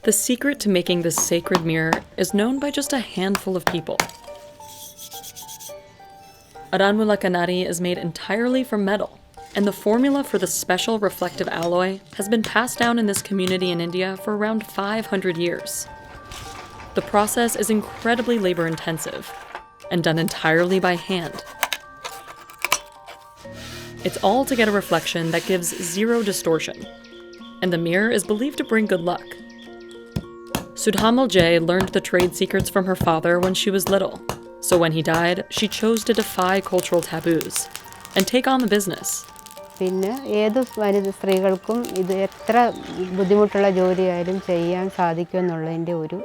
The secret to making this sacred mirror is known by just a handful of people. Aranmula kannadi is made entirely from metal, and the formula for the special reflective alloy has been passed down in this community in India for around 500 years. The process is incredibly labor-intensive and done entirely by hand. It's all to get a reflection that gives zero distortion, and the mirror is believed to bring good luck. Sudhammal J learned the trade secrets from her father when she was little, so when he died, she chose to defy cultural taboos and take on the business. പിന്നെ ഏത് സ്ത്രീകൾക്കും ഇത് എത്ര ബുദ്ധിമുട്ടുള്ള ജോലിയായാലും ചെയ്യാൻ സാധിക്കുമെന്നുള്ളതിൻ്റെ ഒരു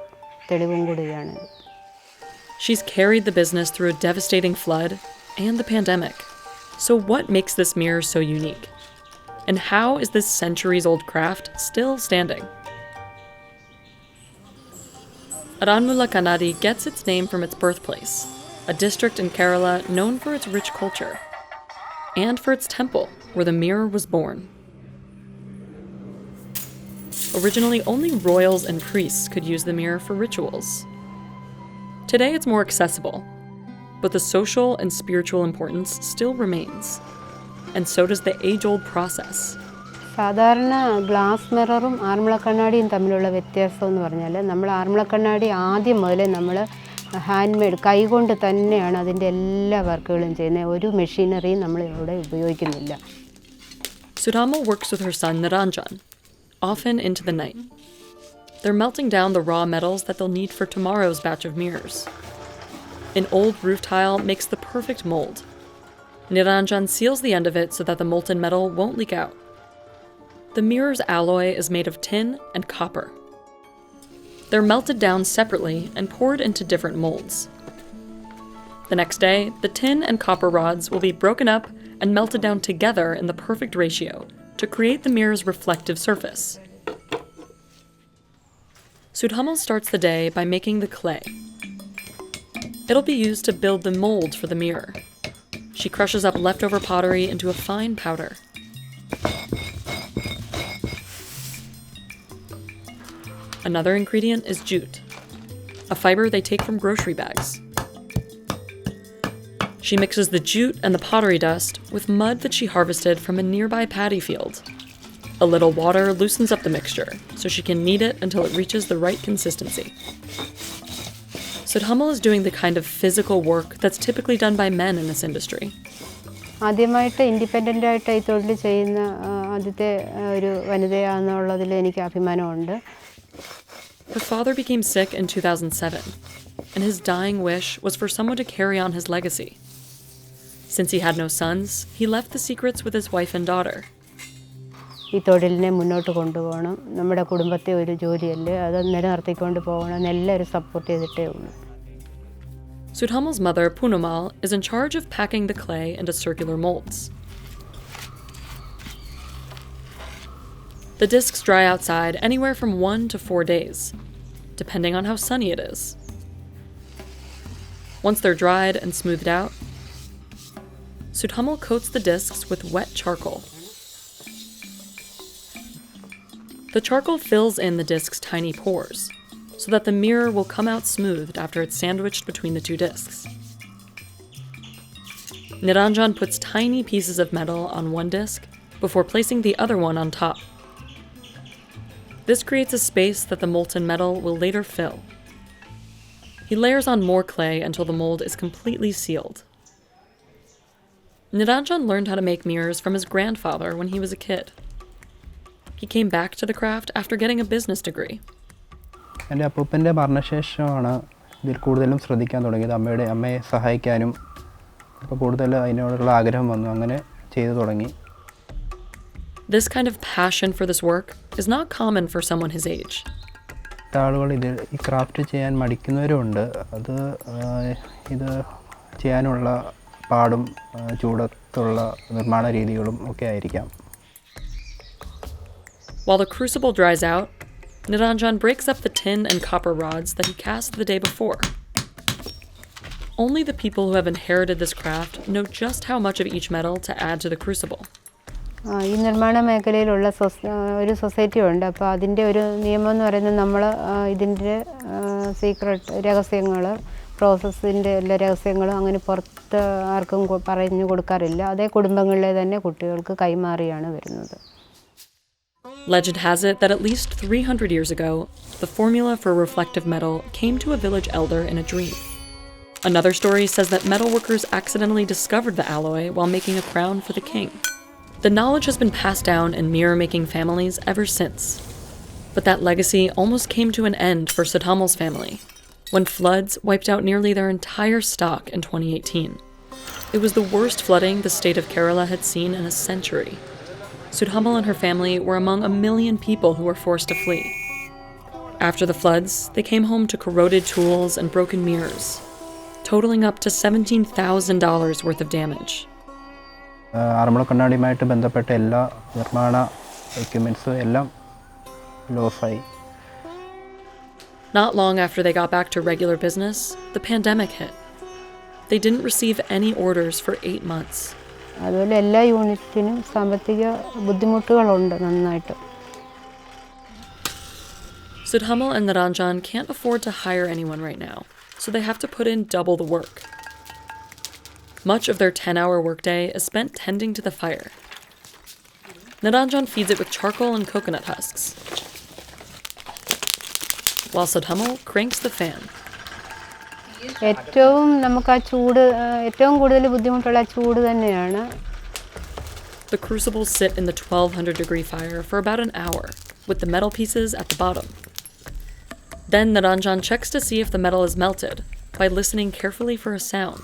തെളിവും കൂടിയാണ്. She's carried the business through a devastating flood and the pandemic. So what makes this mirror so unique? And how is this centuries-old craft still standing? Aranmula kannadi gets its name from its birthplace, a district in Kerala known for its rich culture, and for its temple, where the mirror was born. Originally, only royals and priests could use the mirror for rituals. Today, it's more accessible, but the social and spiritual importance still remains, and so does the age-old process. സാധാരണ glass മിററും Aranmula കണ്ണാടിയും തമ്മിലുള്ള വ്യത്യാസം എന്ന് പറഞ്ഞാൽ നമ്മൾ ആറന്മുള കണ്ണാടി ആദ്യം മുതലേ നമ്മൾ ഹാൻഡ് മെയ്ഡ് കൈകൊണ്ട് തന്നെയാണ് അതിൻ്റെ എല്ലാ വർക്കുകളും ചെയ്യുന്നത്. ഒരു മെഷീനറിയും നമ്മൾ ഇവിടെ ഉപയോഗിക്കുന്നില്ല. Sudhammal works with her son Niranjan, often into the night. They're melting down the raw metals that they'll need for tomorrow's batch of mirrors. An old roof tile makes the perfect mold. Niranjan seals the end of it so that the molten metal won't leak out. The mirror's alloy is made of tin and copper. They're melted down separately and poured into different molds. The next day, the tin and copper rods will be broken up and melted down together in the perfect ratio to create the mirror's reflective surface. Sudhammal starts the day by making the clay. It'll be used to build the mold for the mirror. She crushes up leftover pottery into a fine powder. Another ingredient is jute, a fiber they take from grocery bags. She mixes the jute and the pottery dust with mud that she harvested from a nearby paddy field. A little water loosens up the mixture, so she can knead it until it reaches the right consistency. Sudhammal is doing the kind of physical work that's typically done by men in this industry. ആദ്യമായിട്ട് independent ആയിട്ട് ഈ തൊഴിൽ ചെയ്യുന്ന ആദ്യത്തെ ഒരു വനിതയാണെന്നുള്ളതിൽ എനിക്ക് അഭിമാനമുണ്ട്. Her father became sick in 2007, and his dying wish was for someone to carry on his legacy. Since he had no sons, he left the secrets with his wife and daughter. ഈ തൊഴിലിനെ മുന്നോട്ട് കൊണ്ടുപോകണം, നമ്മുടെ കുടുംബത്തെ ഒരു ജോലിയല്ലേ, അത് നിലനിർത്തിക്കൊണ്ട് പോകണം എന്ന് എല്ലാവരും സപ്പോർട്ട് ചെയ്തിട്ടേ ഉള്ളൂ. Sudhammal's mother, Punnamal, is in charge of packing the clay into circular molds. The discs dry outside anywhere from 1 to 4 days, depending on how sunny it is. Once they're dried and smoothed out, Sudhammal coats the discs with wet charcoal. The charcoal fills in the disc's tiny pores, so that the mirror will come out smoothed after it's sandwiched between the two discs. Niranjan puts tiny pieces of metal on one disc before placing the other one on top. This creates a space that the molten metal will later fill. He layers on more clay until the mold is completely sealed. Niranjan learned how to make mirrors from his grandfather when he was a kid. He came back to the craft after getting a business degree. എൻ്റെ അപ്പൂപ്പൻ്റെ മരണശേഷമാണ് ഇതിൽ കൂടുതലും ശ്രദ്ധിക്കാൻ തുടങ്ങിയത്. അമ്മയെ സഹായിക്കാനും അപ്പോൾ കൂടുതൽ അതിനോടുള്ള ആഗ്രഹം വന്നു, അങ്ങനെ ചെയ്തു തുടങ്ങി. This kind of passion for this work is not common for someone his age. ആളുകൾ ഈ ക്രാഫ്റ്റ് ചെയ്യാൻ മടിക്കുന്നവരുണ്ട്. അത് ഇത് ചെയ്യാനുള്ള പാടും ചൂടത്തുള്ള നിർമ്മാണ രീതികളും ഒക്കെ ആയിരിക്കാം. While the crucible dries out, Niranjan breaks up the tin and copper rods that he cast the day before. Only the people who have inherited this craft know just how much of each metal to add to the crucible. ഈ നിർമ്മാണ മേഖലയിലുള്ള ഒരു society ഉണ്ട്. അപ്പോൾ അതിൻ്റെ ഒരു നിയമം എന്ന് പറയുന്നത് നമ്മൾ ഇതിൻ്റെ സീക്രട്ട് രഹസ്യങ്ങൾ, പ്രോസസ്സിൻ്റെ എല്ലാ രഹസ്യങ്ങളും അങ്ങനെ പുറത്ത് ആർക്കും പറഞ്ഞു കൊടുക്കാറില്ല. അതേ കുടുംബങ്ങളിലെ തന്നെ കുട്ടികൾക്ക് കൈമാറിയാണ് വരുന്നത്. Legend has it that at least 300 years ago, the formula for reflective metal came to a village elder in a dream. Another story says that metalworkers accidentally discovered the alloy while making a crown for the king. The knowledge has been passed down in mirror-making families ever since. But that legacy almost came to an end for Sudhammal's family, when floods wiped out nearly their entire stock in 2018. It was the worst flooding the state of Kerala had seen in a century. Sudhammal and her family were among 1 million people who were forced to flee. After the floods, they came home to corroded tools and broken mirrors, totaling up to $17,000 worth of damage. Aranmula കണ്ണാടിയുമായിട്ട് ബന്ധപ്പെട്ട എല്ലാ നിർമ്മാണ എക്യുപ്മെൻറ്റ്സും എല്ലാം ലോസായി. Not long after they got back to regular business, the pandemic hit. They didn't receive any orders for 8 months. അതുപോലെ എല്ലാ യൂണിറ്റിനും സാമ്പത്തിക ബുദ്ധിമുട്ടുകളുണ്ട് നന്നായിട്ട്. Sudhammal and Naranjan can't afford to hire anyone right now, so they have to put in double the work. Much of their 10-hour workday is spent tending to the fire. Naranjan feeds it with charcoal and coconut husks, while Sudhammal cranks the fan. ഏറ്റവും നമുക്ക് ആ ചൂട് ഏറ്റവും കൂടുതൽ ബുദ്ധിമുട്ടുള്ള ചൂട് തന്നെയാണ്. The crucibles sit in the 1200-degree fire for about an hour, with the metal pieces at the bottom. Then Naranjan checks to see if the metal is melted by listening carefully for a sound.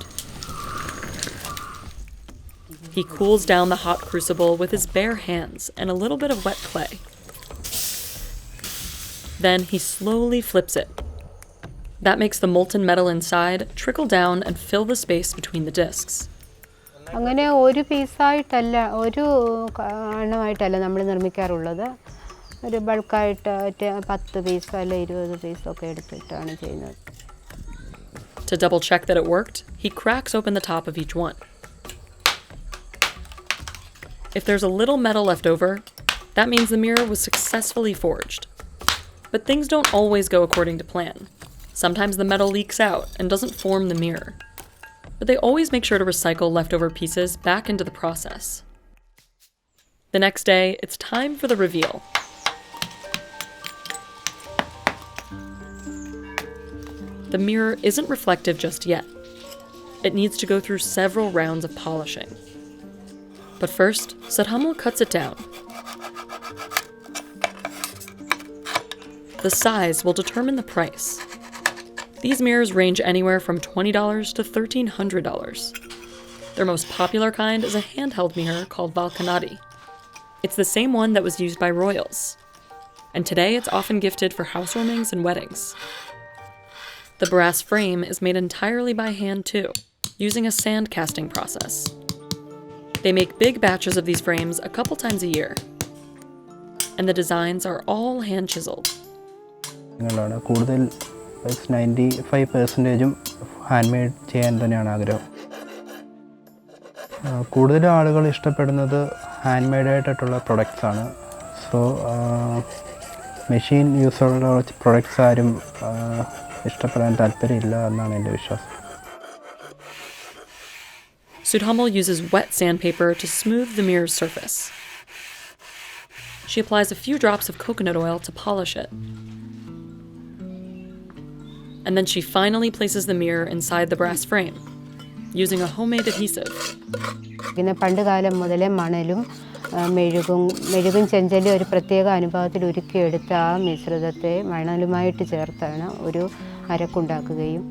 He cools down the hot crucible with his bare hands and a little bit of wet clay. Then he slowly flips it. That makes the molten metal inside trickle down and fill the space between the discs. അങ്ങനെ ഒരു പീസായിട്ടല്ല, ഒരു എണ്ണമായിട്ടല്ല നമ്മൾ നിർമ്മിക്കാറുള്ളത്. ഒരു ബൾക്കായിട്ട് 10 piece അല്ല 20 പീസൊക്കെ എടുത്തിട്ടാണ് ചെയ്യുന്നത്. To double check that it worked, he cracks open the top of each one. If there's a little metal left over, that means the mirror was successfully forged. But things don't always go according to plan. Sometimes the metal leaks out and doesn't form the mirror. But they always make sure to recycle leftover pieces back into the process. The next day, it's time for the reveal. The mirror isn't reflective just yet. It needs to go through several rounds of polishing. But first, Sudhammal cuts it down. The size will determine the price. These mirrors range anywhere from $20 to $1,300. Their most popular kind is a handheld mirror called kannadi. It's the same one that was used by royals. And today it's often gifted for housewarmings and weddings. The brass frame is made entirely by hand too, using a sand casting process. They make big batches of these frames a couple times a year. And the designs are all hand chiseled. കൂടുതൽ 95% hand made ചെയ്യാൻ തന്നെയാണ് ആഗ്രഹം. കൂടുതൽ ആളുകൾ ഇഷ്ടപ്പെടുന്നത് hand മെയ്ഡായിട്ടുള്ള പ്രൊഡക്ട്സാണ്. So machine യൂസുള്ള products ആരും ഇഷ്ടപ്പെടാൻ താല്പര്യമില്ല എന്നാണ് എൻ്റെ വിശ്വാസം. Sudhammal uses wet sandpaper to smooth the mirror's surface. She applies a few drops of coconut oil to polish it. And then she finally places the mirror inside the brass frame, using a homemade adhesive. പിന്നെ പണ്ട് കാലം മുതലേ മണലും മെഴുകും ചെഞ്ചലും ഒരു പ്രത്യേക അനുഭവത്തിൽ ഉരുക്കിയെടുത്ത ആ മിശ്രിതത്തെ മണലുമായിട്ട് ചേർത്താണ് ഒരു അരക്കുണ്ടാക്കുകയും.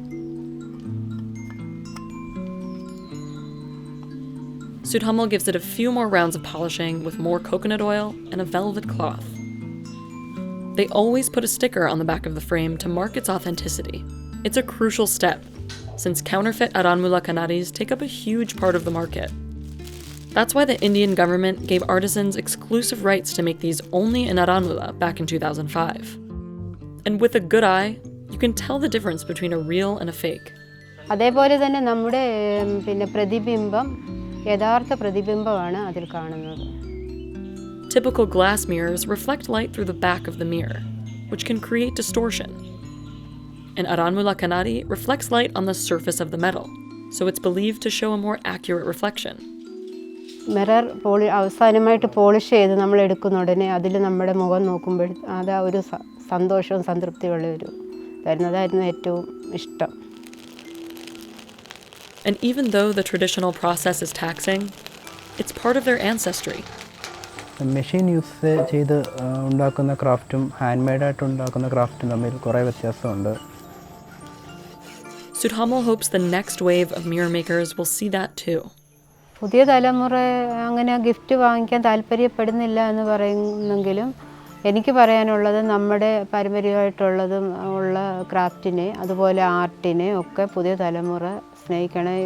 Sudhammal gives it a few more rounds of polishing with more coconut oil and a velvet cloth. They always put a sticker on the back of the frame to mark its authenticity. It's a crucial step, since counterfeit Aranmula kannadis take up a huge part of the market. That's why the Indian government gave artisans exclusive rights to make these only in Aranmula back in 2005. And with a good eye, you can tell the difference between a real and a fake. അതേപോലെ തന്നെ നമ്മുടെ പ്രതിബിംബം യഥാർത്ഥ പ്രതിബിംബമാണ് അതിൽ കാണുന്നത്. Typical glass mirrors reflect light through the back of the mirror, which can create distortion. And Aranmula kannadi reflects light on the surface of the metal, so it's believed to show a more accurate reflection. Mirror അവസാനമായിട്ട് polish ചെയ്ത് നമ്മൾ എടുക്കുന്ന ഉടനെ അതിൽ നമ്മുടെ മുഖം നോക്കുമ്പോൾ അത് ഒരു സന്തോഷവും സംതൃപ്തിയുള്ള ഒരു തരുന്നതായിരുന്നു ഏറ്റവും ഇഷ്ടം. And even though the traditional process is taxing, it's part of their ancestry. Machine use ചെയ്ത് ഉണ്ടാക്കുന്ന ക്രാഫ്റ്റും ഹാൻഡ് മെയ്ഡായിട്ട് ഉണ്ടാക്കുന്ന ക്രാഫ്റ്റും തമ്മിൽ കുറേ വ്യത്യാസമുണ്ട്. Sudhammal hopes the next wave of mirror makers will see that too. പുതിയ തലമുറ അങ്ങനെ ഗിഫ്റ്റ് വാങ്ങിക്കാൻ താല്പര്യപ്പെടുന്നില്ല എന്ന് പറയുന്നെങ്കിലും എനിക്ക് പറയാനുള്ളത് നമ്മുടെ പാരമ്പര്യമായിട്ടുള്ളതും ഉള്ള ക്രാഫ്റ്റിനെ അതുപോലെ ആർട്ടിനെ ഒക്കെ പുതിയ തലമുറ സ്നേഹിക്കണം.